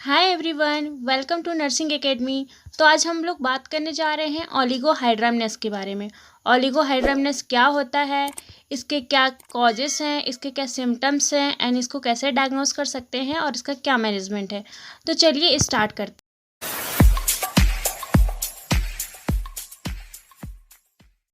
Hi everyone, welcome to nursing academy. तो आज हम लोग बात करने जा रहे हैं ओलिगोहाइड्रामनेस के बारे में। ओलिगोहाइड्रामनेस क्या होता है, इसके क्या कॉजेस हैं, इसके क्या सिम्टम्स हैं एंड इसको कैसे डायग्नोस कर सकते हैं और इसका क्या मैनेजमेंट है। तो चलिए स्टार्ट करते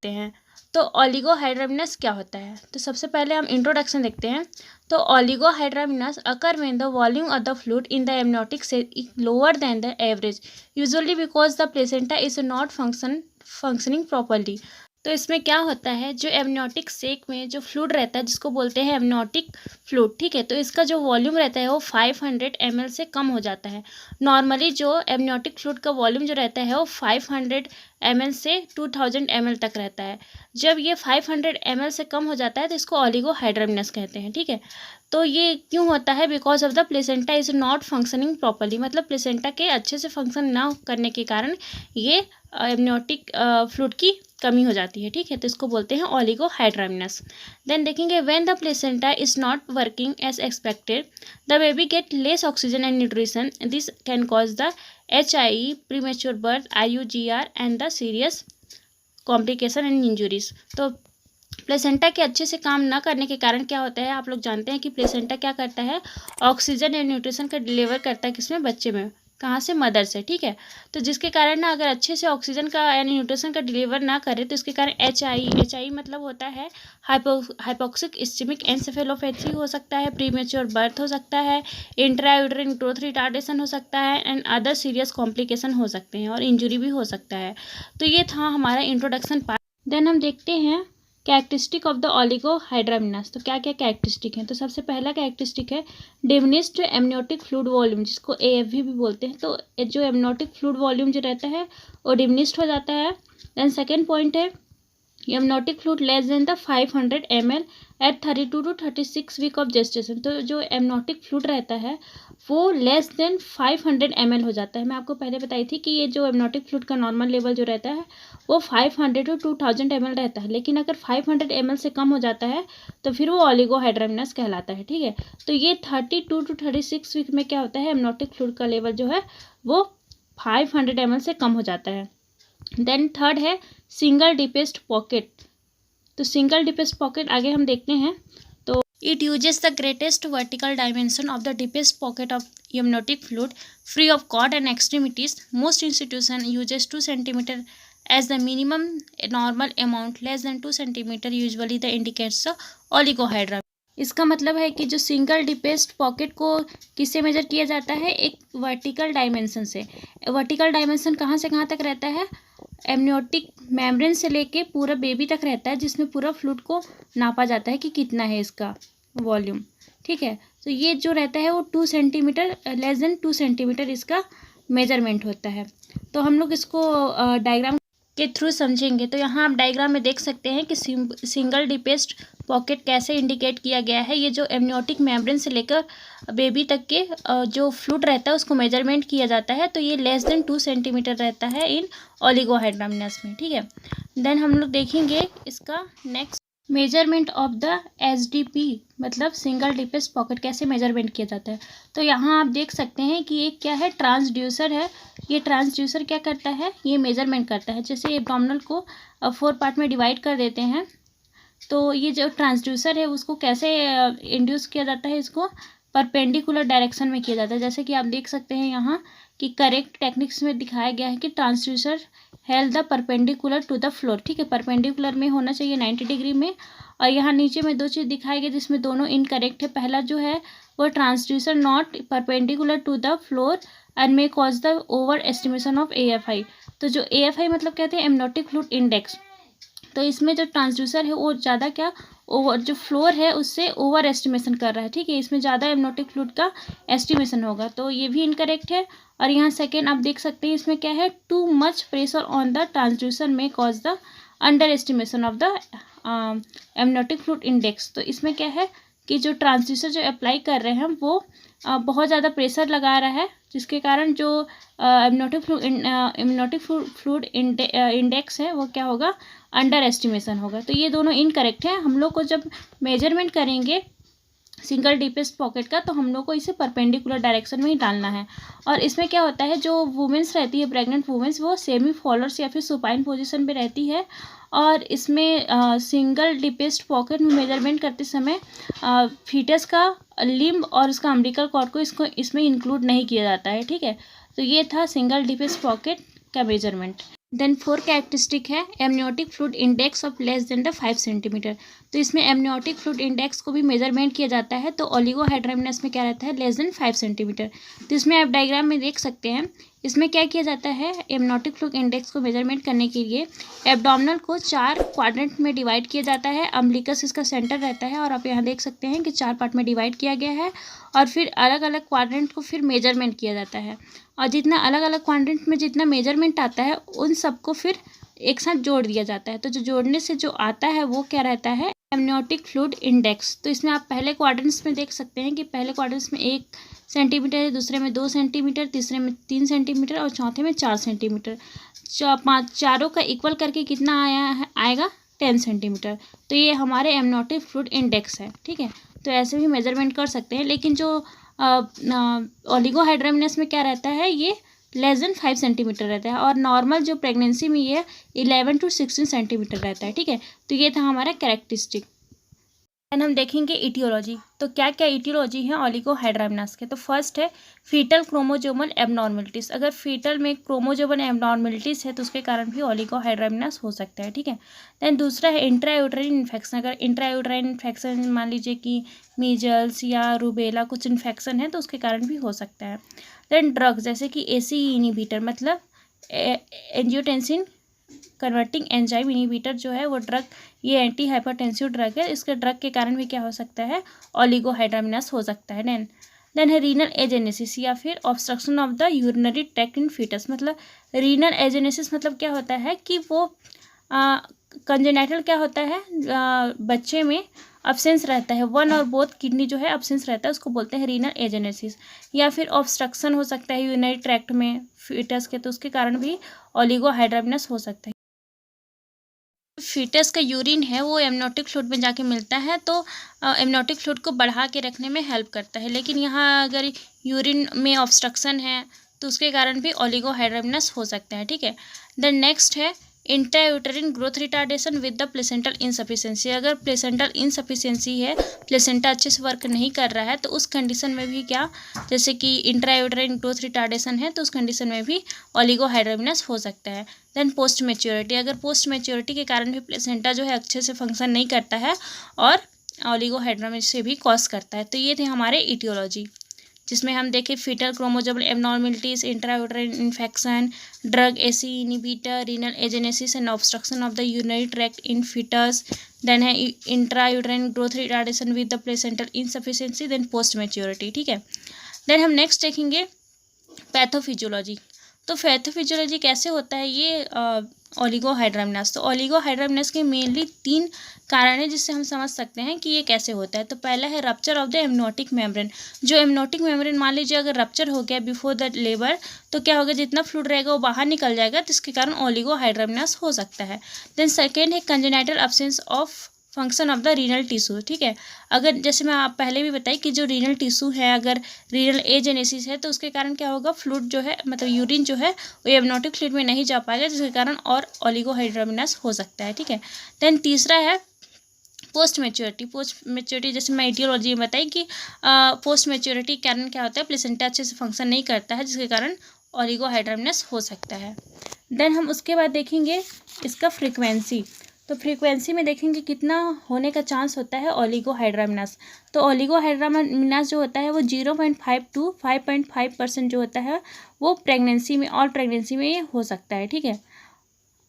हैं। तो ओलिगोहाइड्रामनेस क्या होता है, तो सबसे पहले हम इंट्रोडक्शन देखते हैं। तो oligohydramnios occur when the volume of the fluid in the amniotic sac is lower than the average, usually because the placenta is not functioning properly. तो इसमें क्या होता है, जो एमनियोटिक सेक में जो फ्लूइड रहता है जिसको बोलते हैं एमनियोटिक फ्लूइड, ठीक है, तो इसका जो वॉल्यूम रहता है वो 500 ml से कम हो जाता है। नॉर्मली जो एमनियोटिक फ्लूइड का वॉल्यूम जो रहता है वो 500 ml से 2000 ml तक रहता है। जब ये 500 ml से कम हो जाता है तो इसको ओलिगोहाइड्रामनेस कहते हैं, ठीक है। तो ये क्यों होता है, because of the placenta is not functioning properly, मतलब प्लेसेंटा के अच्छे से फंक्शन ना करने के कारण ये एमनियोटिक फ्लूइड की कमी हो जाती है, ठीक है। तो इसको बोलते हैं ओलिगोहाइड्रामनेस। देन देखेंगे when the placenta is not working as expected, the baby get less oxygen and nutrition, this can cause the HIE, premature birth, IUGR and the serious complication and injuries. तो placenta के अच्छे से काम न करने के कारण क्या होता है, आप लोग जानते हैं कि प्लेसेंटा क्या करता है, ऑक्सीजन एंड न्यूट्रिशन का डिलीवर करता है किसमें, बच्चे में, कहाँ से, मदर से, ठीक है। तो जिसके कारण ना अगर अच्छे से ऑक्सीजन का यानी न्यूट्रिशन का डिलीवर ना करे तो इसके कारण HIE मतलब होता है हाइपोक्सिक इस्चेमिक एन्सेफेलोपैथी हो सकता है, प्रीमेच्योर बर्थ हो सकता है, इंट्रायूटेरिन ग्रोथ रिटार्डेशन हो सकता है एंड अदर सीरियस कॉम्प्लिकेशन हो सकते हैं और इंजुरी भी हो सकता है। तो ये था हमारा इंट्रोडक्शन पार्ट। देन हम देखते हैं कैरेक्टरिस्टिक ऑफ द ओलिगोहाइड्रामनेस। तो क्या क्या कैरेक्टरिस्टिक हैं, तो सबसे पहला कैरेक्टरिस्टिक है डिमिनिश्ड एमनियोटिक फ्लूइड वॉल्यूम, जिसको AFV भी बोलते हैं। तो जो एमनियोटिक फ्लूइड वॉल्यूम जो रहता है वो डिमिनिश्ड हो जाता है। देन सेकेंड पॉइंट है amniotic fluid less than the 500 ml at 32 to 36 week of gestation. तो जो एमनियोटिक फ्लूइड रहता है वो लेस देन 500 ml हो जाता है। मैं आपको पहले बताई थी कि ये जो एमनियोटिक फ्लूइड का नॉर्मल लेवल जो रहता है वो 500 to 2000 ml रहता है, लेकिन अगर 500 ml से कम हो जाता है तो फिर वो ओलिगोहाइड्रामनेस कहलाता है, ठीक है। तो ये 32 to 36 वीक में क्या होता है, एमनियोटिक फ्लूइड का लेवल जो है वो 500 ml से कम हो जाता है। देन थर्ड है सिंगल डीपेस्ट पॉकेट। तो सिंगल डीपेस्ट पॉकेट आगे हम देखते हैं। तो it uses the greatest vertical dimension of the deepest pocket of amniotic fluid free of cord and extremities. Most institution uses 2 cm as the minimum normal amount, less than 2 cm usually the indicates the oligohydramnios। इसका मतलब है कि जो single deepest pocket को किससे major किया जाता है, एक वर्टिकल डायमेंशन से। वर्टिकल डायमेंशन कहाँ से कहाँ तक रहता है, एमनियोटिक मेम्ब्रेन से लेके पूरा बेबी तक रहता है, जिसमें पूरा फ्लूइड को नापा जाता है कि कितना है इसका वॉल्यूम, ठीक है। तो ये जो रहता है वो 2 cm, लेस देन 2 cm इसका मेजरमेंट होता है। तो हम लोग इसको डायग्राम के थ्रू समझेंगे। तो यहाँ आप डायग्राम में देख सकते हैं कि सिंगल डीपेस्ट पॉकेट कैसे इंडिकेट किया गया है। ये जो एमनियोटिक मेम्ब्रेन से लेकर बेबी तक के जो फ्लूइड रहता है उसको मेजरमेंट किया जाता है। तो ये लेस देन 2 cm रहता है इन ओलिगोहाइड्रामनेस में, ठीक है। देन हम लोग देखेंगे इसका next measurement of the SDP, मतलब सिंगल डीपेस्ट पॉकेट कैसे मेजरमेंट किया जाता है। तो यहाँ आप देख सकते हैं कि एक क्या है, ट्रांसड्यूसर है। ये ट्रांसड्यूसर क्या करता है, ये मेजरमेंट करता है। जैसे एब्डोमिनल को 4 पार्ट में डिवाइड कर देते हैं, तो ये जो ट्रांसड्यूसर है उसको कैसे इंड्यूस किया जाता है, इसको परपेंडिकुलर डायरेक्शन में किया जाता है। जैसे कि आप देख सकते हैं यहाँ कि करेक्ट टेक्निक्स में दिखाया गया है कि transducer held the perpendicular to the floor, ठीक है, परपेंडिकुलर में होना चाहिए 90 डिग्री में। और यहाँ नीचे में 2 चीज़ दिखाई गई जिसमें दोनों इनकरेक्ट है। पहला जो है वो transducer not perpendicular to the floor and may cause the over estimation of AFI। तो जो AFI मतलब कहते हैं एमनियोटिक फ्लूइड इंडेक्स। तो इसमें जो ट्रांसड्यूसर है वो ज़्यादा क्या ओवर, जो फ्लोर है उससे ओवर एस्टिमेशन कर रहा है, ठीक है, इसमें ज़्यादा एमनियोटिक फ्लूइड का एस्टिमेशन होगा। तो ये भी इनकरेक्ट है। और यहाँ सेकेंड आप देख सकते हैं इसमें क्या है, too much pressure on the transducer में cause the underestimation of the amniotic fluid index. तो इसमें क्या है कि जो ट्रांसड्यूसर जो अप्लाई कर रहे हैं वो बहुत ज़्यादा प्रेशर लगा रहा है, जिसके कारण जो एमनियोटिक फ्लूइड इंडेक्स है वो क्या होगा, अंडर एस्टिमेशन होगा। तो ये दोनों इनकरेक्ट है। हम लोग को जब मेजरमेंट करेंगे सिंगल डीपेस्ट पॉकेट का, तो हम लोग को इसे परपेंडिकुलर डायरेक्शन में ही डालना है। और इसमें क्या होता है, जो वुमेंस रहती है प्रेग्नेंट वुमेंस, वो सेमी फॉलोअर्स या फिर सुपाइन पोजीशन पे रहती है। और इसमें सिंगल डीपेस्ट पॉकेट में मेजरमेंट करते समय फीटस का लिम्ब और उसका अम्बिलिकल कॉर्ड को इसमें इंक्लूड नहीं किया जाता है। ठीक है, तो ये था सिंगल डीपेस्ट पॉकेट का मेजरमेंट। देन 4 कैरेक्टरिस्टिक है amniotic fluid index of less than the 5 centimetre. तो इसमें एमनियोटिक फ्लूइड इंडेक्स को भी मेजरमेंट किया जाता है। तो ओलिगोहाइड्रामिनस में क्या रहता है, लेस देन 5 सेंटीमीटर। तो इसमें आप डायग्राम में देख सकते हैं, इसमें क्या किया जाता है, एमनियोटिक फ्लूइड इंडेक्स को मेजरमेंट करने के लिए एब्डोमिनल को 4 क्वाड्रेंट में डिवाइड किया जाता है। अम्बिलिकस इसका सेंटर रहता है, और आप यहाँ देख सकते हैं कि 4 पार्ट में डिवाइड किया गया है। और फिर अलग अलग क्वाड्रेंट को फिर मेजरमेंट किया जाता है, और जितना अलग अलग क्वाड्रेंट में जितना मेजरमेंट आता है उन सबको फिर एक साथ जोड़ दिया जाता है। तो जो जोड़ने से जो आता है वो क्या रहता है, एमनियोटिक फ्लूइड इंडेक्स। तो इसमें आप पहले क्वाड्रेंट्स में देख सकते हैं कि पहले क्वाड्रेंट्स में 1 सेंटीमीटर है, दूसरे में 2 सेंटीमीटर, तीसरे में 3 सेंटीमीटर और चौथे में 4 सेंटीमीटर। चारों का इक्वल करके कितना आएगा 10 सेंटीमीटर। तो ये हमारे एमनियोटिक फ्लूइड इंडेक्स है। ठीक है, तो ऐसे भी मेजरमेंट कर सकते हैं। लेकिन जो ओलिगोहाइड्रामिनस में क्या रहता है, ये लेस देन 5 सेंटीमीटर रहता है, और नॉर्मल जो प्रेगनेंसी में ये 11 to 16 सेंटीमीटर रहता है। ठीक है, तो ये था हमारा कैरेक्टरिस्टिक। एंड हम देखेंगे इटियोलॉजी। तो क्या क्या इटियोलॉजी है ओलिगोहाइड्रामिनस के। तो फर्स्ट है फीटल क्रोमोजोमल एबनॉर्मलिटीज़। अगर फीटल में क्रोमोजोमल एबनॉर्मलिटीज़ है तो उसके कारण भी ओलिगोहाइड्रामिनस हो सकता है। ठीक है, देन दूसरा है इंट्रायूटराइन इन्फेक्शन। अगर इंट्रायूटराइन इन्फेक्शन मान लीजिए कि मीजल्स या रूबेला कुछ इन्फेक्शन है तो उसके कारण भी हो सकता है। देन ड्रग्स जैसे कि एसी इनिबिटर, मतलब एंजियोटेंसिन कन्वर्टिंग एंजाइम इनिबिटर जो है वो ड्रग, ये एंटी हाइपरटेंसिव ड्रग है। इसके ड्रग के कारण भी क्या हो सकता है, ओलिगोहाइड्रामिनस हो सकता है। देन है रीनल एजेनेसिस या फिर obstruction of the urinary tract in fetus. मतलब रीनल एजेनेसिस मतलब क्या होता है कि वो कंजेनाइटल क्या होता है, बच्चे में अब्सेंस रहता है, वन और बोथ किडनी जो है अब्सेंस रहता है, उसको बोलते हैं रीनल एजेनेसिस। या फिर ऑब्स्ट्रक्शन हो सकता है यूरिनरी ट्रैक्ट में फीटस के, तो उसके कारण भी ओलिगोहाइड्रामिनस हो सकता है। फीटस का यूरिन है वो एमनियोटिक फ्लूइड में जाके मिलता है, तो एमनियोटिक फ्लूइड को बढ़ा के रखने में हेल्प करता है। लेकिन यहाँ अगर यूरिन में ऑब्स्ट्रक्शन है तो उसके कारण भी ओलिगोहाइड्रामिनस हो सकता है। ठीक है, देन नेक्स्ट है intrauterine growth retardation with the placental insufficiency. अगर प्लेसेंटल इनसफिशिएंसी है, प्लेसेंटा अच्छे से वर्क नहीं कर रहा है, तो उस कंडीशन में भी क्या, जैसे कि इंट्रायूटेरिन ग्रोथ रिटार्डेशन है तो उस कंडीशन में भी ओलिगोहाइड्रामिनस हो सकता है। देन पोस्ट मेच्योरिटी, अगर पोस्ट मेच्योरिटी के कारण भी प्लेसेंटा जो है अच्छे से फंक्शन नहीं करता है और ओलिगोहाइड्रामिनस से भी कॉज करता है। तो ये थे हमारे इटियोलॉजी, जिसमें हम देखें foetal chromosomal abnormalities, intrauterine infection, drug ACE inhibitor, renal agenesis and obstruction of the urinary tract in foetus. Then है intrauterine growth retardation with the placental insufficiency, then post maturity. ठीक है, देन हम next देखेंगे pathophysiology. तो pathophysiology कैसे होता है ये ओलिगोहाइड्रामिनस। तो ओलिगोहाइड्रामिनस के मेनली 3 कारण है जिससे हम समझ सकते हैं कि ये कैसे होता है। तो पहला है rupture of the amniotic membrane. जो एमनियोटिक मेम्ब्रेन मान लीजिए अगर रप्चर हो गया बिफोर द लेबर, तो क्या होगा, जितना फ्लूइड रहेगा वो बाहर निकल जाएगा, जिसके कारण ओलिगोहाइड्रामिनस हो सकता है। देन सेकेंड है congenital absence of function of the renal tissue. ठीक है, अगर जैसे मैं आप पहले भी बताई कि जो रीनल टिश्यू है, अगर रीनल एजेनेसिस है तो उसके कारण क्या होगा, फ्लूइड जो है मतलब यूरिन जो है वो एमनियोटिक फ्लूइड में नहीं जा पाएगा, जिसके कारण और ओलिगोहाइड्रामिनस हो सकता है। ठीक है, देन तीसरा है पोस्ट मेच्योरिटी। पोस्ट मेच्योरिटी जैसे मैं आइडियोलॉजी में बताई कि पोस्ट मेच्योरिटी के कारण क्या होता है, प्लेसेंटा अच्छे से फंक्शन नहीं करता है, जिसके कारण ओलिगोहाइड्रामिनस हो सकता है। देन हम उसके बाद देखेंगे इसका फ्रीक्वेंसी। तो फ्रीक्वेंसी में देखेंगे कितना होने का चांस होता है ओलिगोहाइड्रामिनस। तो ओलिगोहाइड्रामिनस जो होता है वो 0.5 to 5.5% जो होता है वो प्रेगनेंसी में, ऑल प्रेगनेंसी में ये हो सकता है। ठीक है,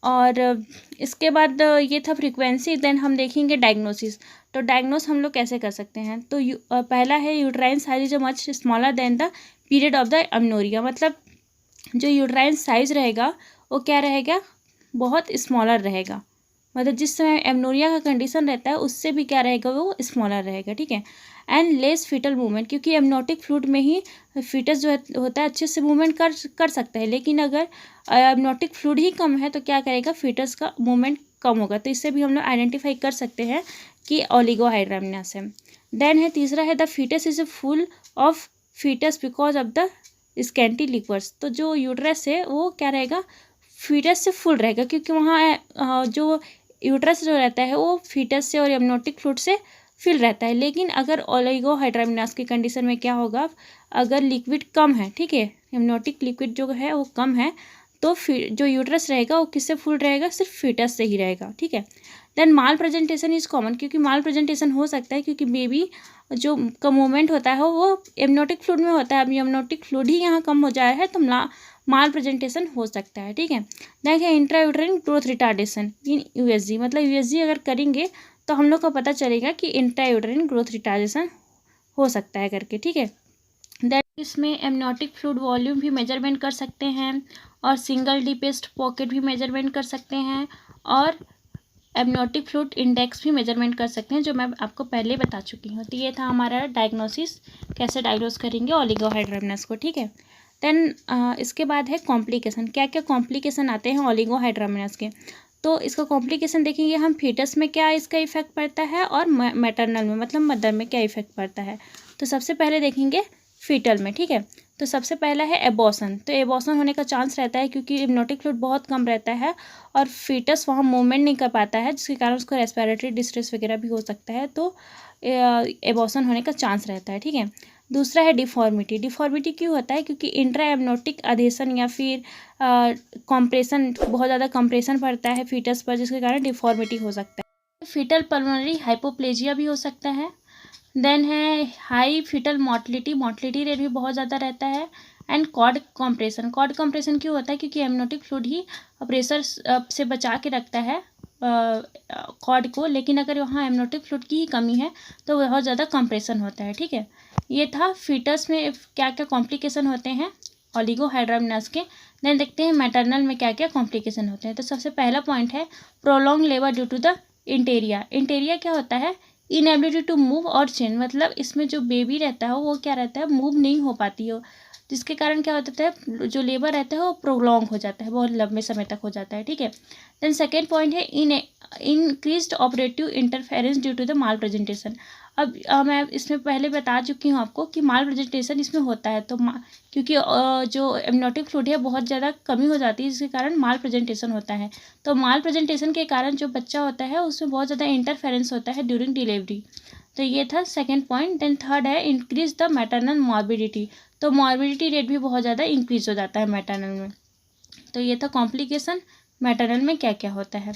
और इसके बाद ये था फ्रीक्वेंसी। देन हम देखेंगे डायग्नोसिस। तो डायग्नोस हम लोग कैसे कर सकते हैं। तो पहला है uterine size is much smaller than the period of the amenorrhoea. मतलब जो यूट्राइन साइज रहेगा वो क्या रहेगा, बहुत स्मॉलर रहेगा। मतलब जिस समय एमनोरिया का कंडीशन रहता है उससे भी क्या रहेगा, वो स्मॉलर रहेगा। ठीक है, एंड लेस फीटल मूवमेंट, क्योंकि एमनियोटिक फ्लूइड में ही फीटस जो होता है अच्छे से मूवमेंट कर सकता है। लेकिन अगर एमनियोटिक फ्लूइड ही कम है तो क्या करेगा, फीटस का मूवमेंट कम होगा। तो इससे भी हम लोग आइडेंटिफाई कर सकते हैं कि ओलिगोहाइड्रामिनस है। देन है तीसरा है the fetus is full of fetus because of the scanty liquors. तो जो यूट्रस है वो क्या रहेगा, फीटस से फुल रहेगा, क्योंकि वहाँ जो यूट्रस जो रहता है वो फीटस से और एमनियोटिक फ्लूइड से फिल रहता है। लेकिन अगर ओलिगोहाइड्रामिनस की कंडीशन में क्या होगा, अगर लिक्विड कम है, ठीक है, एमनियोटिक लिक्विड जो है वो कम है, तो जो यूट्रस रहेगा वो किससे फुल रहेगा, सिर्फ फीटस से ही रहेगा, ठीक है। Then mal presentation is common, क्योंकि माल प्रेजेंटेशन हो सकता है क्योंकि बेबी जो का मूवमेंट होता है वो एमनियोटिक फ्लूइड में होता है। अब एमनियोटिक फ्लूइड ही यहाँ कम हो जाए है तो माल प्रेजेंटेशन हो सकता है, ठीक है। देखिए इंट्रायूटेरिन ग्रोथ रिटार्डेशन इन यूएसजी, मतलब यूएसजी अगर करेंगे तो हम लोग को पता चलेगा कि इंट्रायूटेरिन ग्रोथ रिटार्डेशन हो सकता है करके, ठीक है। दैट इसमें एमनियोटिक फ्लूइड वॉल्यूम भी मेजरमेंट कर सकते हैं और सिंगल डीपेस्ट पॉकेट भी मेजरमेंट कर सकते हैं और एमनियोटिक फ्लूइड इंडेक्स भी मेजरमेंट कर सकते हैं, जो मैं आपको पहले बता चुकी हूँ। तो ये था हमारा डायग्नोसिस, कैसे डायग्नोस करेंगे ओलिगोहाइड्रामिनस को, ठीक है। देन इसके बाद है कॉम्प्लिकेशन, क्या क्या कॉम्प्लिकेशन आते हैं ओलिगोहाइड्रामिनस के। तो इसका कॉम्प्लिकेशन देखेंगे हम, फीटस में क्या इसका इफेक्ट पड़ता है और मैटरनल में मतलब मदर में क्या इफेक्ट पड़ता है। तो सबसे पहले देखेंगे फीटल में, ठीक है। तो सबसे पहला है एबॉर्शन। तो एबॉर्शन होने का चांस रहता है क्योंकि एमनियोटिक फ्लूइड बहुत कम रहता है और फीटस वहाँ मूवमेंट नहीं कर पाता है, जिसके कारण उसको रेस्पिरेटरी डिस्ट्रेस वगैरह भी हो सकता है, तो एबॉर्शन होने का चांस रहता है, ठीक है। दूसरा है डिफॉर्मिटी। डिफॉर्मिटी क्यों होता है, क्योंकि इंट्रा एमनियोटिक अधेशन या फिर कॉम्प्रेशन, बहुत ज़्यादा कंप्रेशन पड़ता है फीटस पर, जिसके कारण डिफॉर्मिटी हो सकता है। फीटल पल्मोनरी हाइपोप्लेजिया भी हो सकता है। देन है high fetal mortality, mortality rate भी बहुत ज़्यादा रहता है। And cord compression, cord compression क्यों होता है, क्योंकि एमनियोटिक फ्लूइड ही प्रेशर से बचा के रखता है कॉर्ड को, लेकिन अगर वहाँ एमनियोटिक फ्लूइड की ही कमी है तो बहुत ज़्यादा कंप्रेशन होता है, ठीक है। ये था फीटस में क्या क्या कॉम्प्लिकेशन होते हैं ओलिगोहाइड्रामिनस के। देन देखते हैं मैटरनल में क्या क्या कॉम्प्लिकेशन होते हैं। तो सबसे पहला पॉइंट है prolong labour due to the इंटेरिया। इंटेरिया क्या होता है, इनएबिलिटी टू मूव और चेंज, मतलब इसमें जो बेबी रहता है वो क्या रहता है, मूव नहीं हो पाती हो, जिसके कारण क्या होता है, जो लेबर रहता है वो प्रोलॉन्ग हो जाता है, बहुत लंबे समय तक हो जाता है, ठीक है। देन सेकेंड पॉइंट है increased operative interference due to the mal presentation. अब मैं इसमें पहले बता चुकी हूँ आपको कि माल प्रेजेंटेशन इसमें होता है, तो क्योंकि जो एमनियोटिक फ्लूइड है बहुत ज़्यादा कमी हो जाती है, जिसके कारण माल प्रेजेंटेशन होता है। तो माल प्रेजेंटेशन के कारण जो बच्चा होता है उसमें बहुत ज़्यादा इंटरफेरेंस होता है ड्यूरिंग डिलीवरी। तो ये था सेकेंड पॉइंट। देन थर्ड है इंक्रीज द मैटरनल मॉर्बिडिटी। तो मॉर्बिडिटी रेट भी बहुत ज़्यादा इंक्रीज हो जाता है मैटरनल में। तो ये था कॉम्प्लिकेशन मैटरनल में क्या क्या होता है।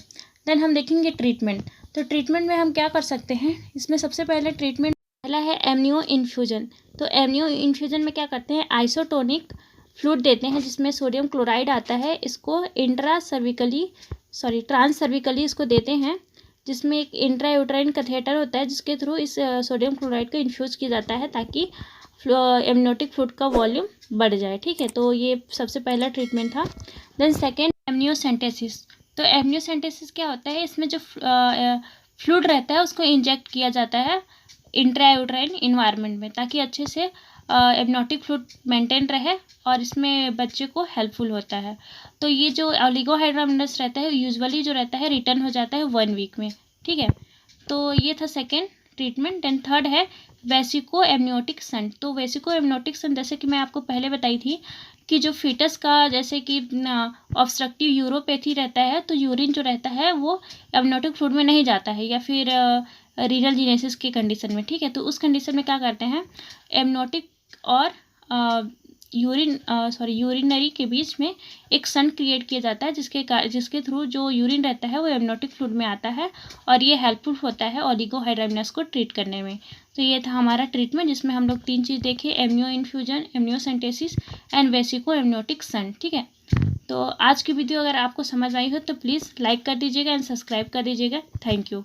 देन हम देखेंगे ट्रीटमेंट। तो ट्रीटमेंट में हम क्या कर सकते हैं, इसमें सबसे पहले ट्रीटमेंट पहला है एमनियो इन्फ्यूजन। तो एमनियो इन्फ्यूजन में क्या करते हैं, आइसोटोनिक फ्लूइड देते हैं जिसमें सोडियम क्लोराइड आता है, इसको ट्रांस सर्विकली इसको देते हैं, जिसमें एक इंट्रायूटेराइन कैथेटर होता है जिसके थ्रू इस सोडियम क्लोराइड को इन्फ्यूज़ किया जाता है ताकि एमनियोटिक फ्लूइड का वॉल्यूम बढ़ जाए, ठीक है। तो ये सबसे पहला ट्रीटमेंट था। Then second amniocentesis. तो एमनियोसेंटेसिस क्या होता है, इसमें जो फ्लूइड रहता है उसको इंजेक्ट किया जाता है इंट्रायूटेराइन इन्वायरमेंट में, ताकि अच्छे से एमनियोटिक फ्लूइड मेंटेन रहे और इसमें बच्चे को हेल्पफुल होता है। तो ये जो ओलिगोहाइड्रामिनस रहता है यूजुअली जो रहता है रिटर्न हो जाता है 1 वीक में, ठीक है। तो ये था सेकेंड ट्रीटमेंट। एंड थर्ड है वेसिको एमनियोटिक शंट। तो वेसिको एमनियोटिक शंट जैसे कि मैं आपको पहले बताई थी कि जो फीटस का जैसे कि ऑब्स्ट्रक्टिव यूरोपैथी रहता है, तो यूरिन जो रहता है वो एमनियोटिक फ्लूइड में नहीं जाता है, या फिर रीनल जीनेसिस की कंडीशन में, ठीक है। तो उस कंडीशन में क्या करते हैं, एमनियोटिक और यूरिनरी के बीच में एक शंट क्रिएट किया जाता है, जिसके थ्रू जो यूरिन रहता है वो एमनियोटिक फ्लूइड में आता है और ये हेल्पफुल होता है ओलिगोहाइड्रामिनस को ट्रीट करने में। तो ये था हमारा ट्रीटमेंट, जिसमें हम लोग 3 चीज़ देखे, amnioinfusion, amniocentesis and vesico amniotic shunt, ठीक है। तो आज की वीडियो अगर आपको समझ आई हो तो प्लीज़ लाइक कर दीजिएगा एंड सब्सक्राइब कर दीजिएगा। Thank you.